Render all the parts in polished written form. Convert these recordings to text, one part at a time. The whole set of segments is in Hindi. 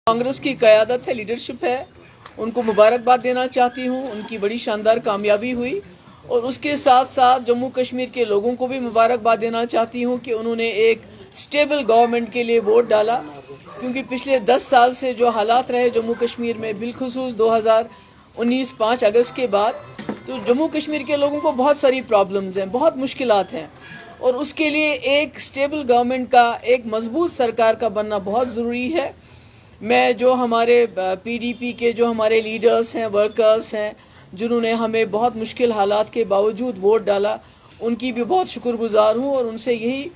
कांग्रेस की क़यादत है, लीडरशिप है, उनको मुबारकबाद देना चाहती हूँ। उनकी बड़ी शानदार कामयाबी हुई और उसके साथ साथ जम्मू कश्मीर के लोगों को भी मुबारकबाद देना चाहती हूँ कि उन्होंने एक स्टेबल गवर्नमेंट के लिए वोट डाला, क्योंकि पिछले 10 साल से जो हालात रहे जम्मू कश्मीर में, बिलखुसूस 2019 5 अगस्त के बाद, तो जम्मू कश्मीर के लोगों को बहुत सारी प्रॉब्लम्स हैं, बहुत मुश्किलात हैं और उसके लिए एक स्टेबल गवर्नमेंट का, एक मजबूत सरकार का बनना बहुत ज़रूरी है। मैं जो हमारे पीडीपी के जो हमारे लीडर्स हैं, वर्कर्स हैं, जिन्होंने हमें बहुत मुश्किल हालात के बावजूद वोट डाला, उनकी भी बहुत शुक्रगुजार हूँ और उनसे यही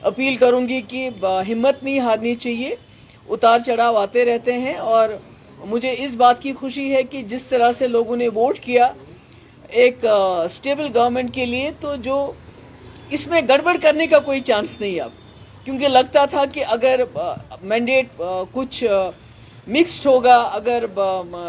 अपील करूँगी कि हिम्मत नहीं हारनी चाहिए। उतार चढ़ाव आते रहते हैं और मुझे इस बात की खुशी है कि जिस तरह से लोगों ने वोट किया एक स्टेबल गवर्नमेंट के लिए, तो जो इसमें गड़बड़ करने का कोई चांस नहीं अब, क्योंकि लगता था कि अगर मैंडेट कुछ मिक्स्ड होगा, अगर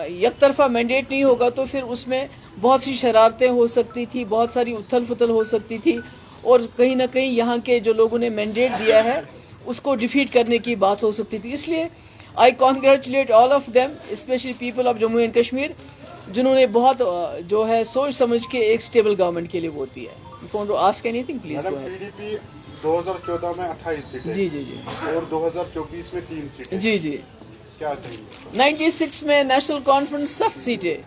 एक तरफा मैंडेट नहीं होगा तो फिर उसमें बहुत सी शरारतें हो सकती थी, बहुत सारी उथल पुथल हो सकती थी और कहीं ना कहीं यहाँ के जो लोगों ने मैंडेट दिया है उसको डिफीट करने की बात हो सकती थी। इसलिए I congratulate all of them, specially people of Jammu and Kashmir, जिन्होंने बहुत जो है सोच समझ के एक स्टेबल गवर्नमेंट के लिए वोट दिया है। If you want to ask anything, please go ahead. PDP 2014 में 28 सीटें, जी और 2024 में 3 सीटें। जी क्या चाहिए? 96 में नेशनल कॉन्फ्रेंस 60 सीटें,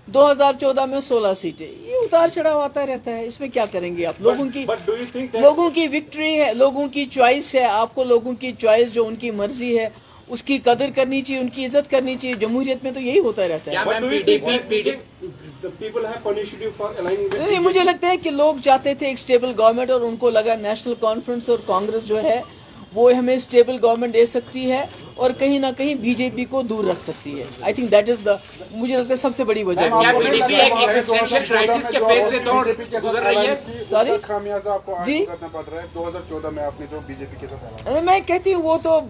2014 में 16 सीटें। ये उतार चढ़ाव आता रहता है, इसमें क्या करेंगे आप? लोगों की विक्ट्री है, लोगों की चॉइस है। आपको लोगों की चॉइस, जो उनकी मर्जी है, उसकी कदर करनी चाहिए, उनकी इज्जत करनी चाहिए। जमहूरियत में तो यही होता रहता है। नहीं, मुझे लगता है कि लोग चाहते थे एक स्टेबल गवर्नमेंट और उनको लगा नेशनल कॉन्फ्रेंस और कांग्रेस जो है वो हमें स्टेबल गवर्नमेंट दे सकती है और कहीं ना कहीं बीजेपी को दूर रख सकती है। I think that is the, मुझे लगता है सबसे बड़ी वजह। सॉरी जी, 2014 में आपने जो बीजेपी के साथ, मैं कहती हूँ वो तो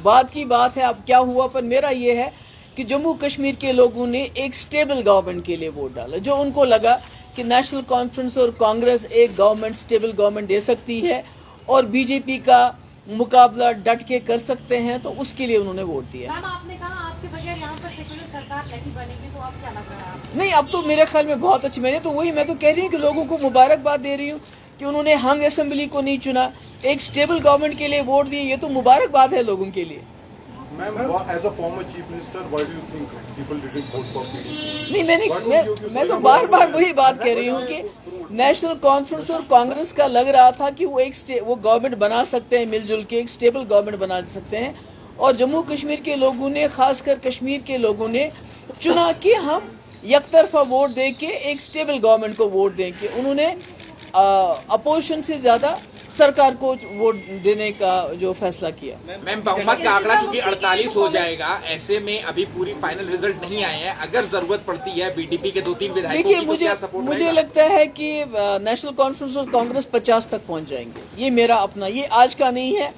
बाद की बात है, अब क्या हुआ। पर मेरा ये है कि जम्मू कश्मीर के लोगों ने एक स्टेबल गवर्नमेंट के लिए वोट डाला, जो उनको लगा कि नेशनल कॉन्फ्रेंस और कांग्रेस एक गवर्नमेंट, स्टेबल गवर्नमेंट दे सकती है और बीजेपी का मुकाबला डट के कर सकते हैं, तो उसके लिए उन्होंने वोट दिया। मैम, आपने कहा आपके बगैर यहाँ पर सेक्युलर सरकार नहीं बनेगी, तो अब क्या लग रहा है? नहीं, अब तो मेरे ख्याल में बहुत अच्छी, मैं तो कह रही हूँ कि लोगों को मुबारकबाद दे रही हूँ कि उन्होंने हंग असेंबली को नहीं चुना, एक स्टेबल गवर्नमेंट के लिए वोट दिए। ये तो मुबारकबाद है लोगों के लिए। As a former chief minister, why do you think people didn't vote for PDP? नहीं, मैं तो बार वही बात कह रही हूँ कि नेशनल कॉन्फ्रेंस और कांग्रेस का लग रहा था कि वो गवर्नमेंट बना सकते हैं, मिलजुल के एक स्टेबल गवर्नमेंट बना सकते हैं, और जम्मू कश्मीर के लोगों ने, खासकर कश्मीर के लोगों ने चुना कि हम एक तरफा वोट दे के एक स्टेबल गवर्नमेंट को वोट दें कि उन्होंने अपोजिशन से ज़्यादा सरकार को वोट देने का जो फैसला किया। मैम, बहुमत का आंकड़ा चूंकि 48 हो जाएगा, ऐसे में अभी पूरी फाइनल रिजल्ट नहीं आए हैं, अगर जरूरत पड़ती है बीडीपी के 2-3 विधायकों की, तो क्या सपोर्ट रहेगा? मुझे लगता है कि नेशनल कॉन्फ्रेंस और कांग्रेस 50 तक पहुंच जाएंगे। ये मेरा अपना, ये आज का नहीं है,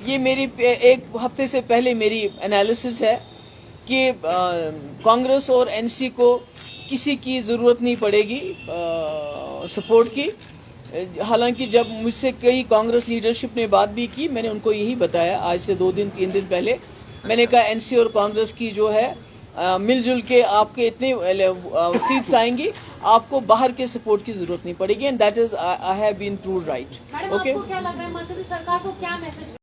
ये मेरी एक हफ्ते से पहले मेरी एनालिसिस है कि कांग्रेस और एनसी को किसी की ज़रूरत नहीं पड़ेगी सपोर्ट की। हालांकि जब मुझसे कई कांग्रेस लीडरशिप ने बात भी की, मैंने उनको यही बताया आज से 2-3 दिन पहले। मैंने कहा एनसी और कांग्रेस की जो है मिलजुल के आपके इतने सीट्स आएंगी, आपको बाहर के सपोर्ट की जरूरत नहीं पड़ेगी, and that is I have been proved right. Okay, क्या लग रहा है मरकजी सरकार को क्या मैसेज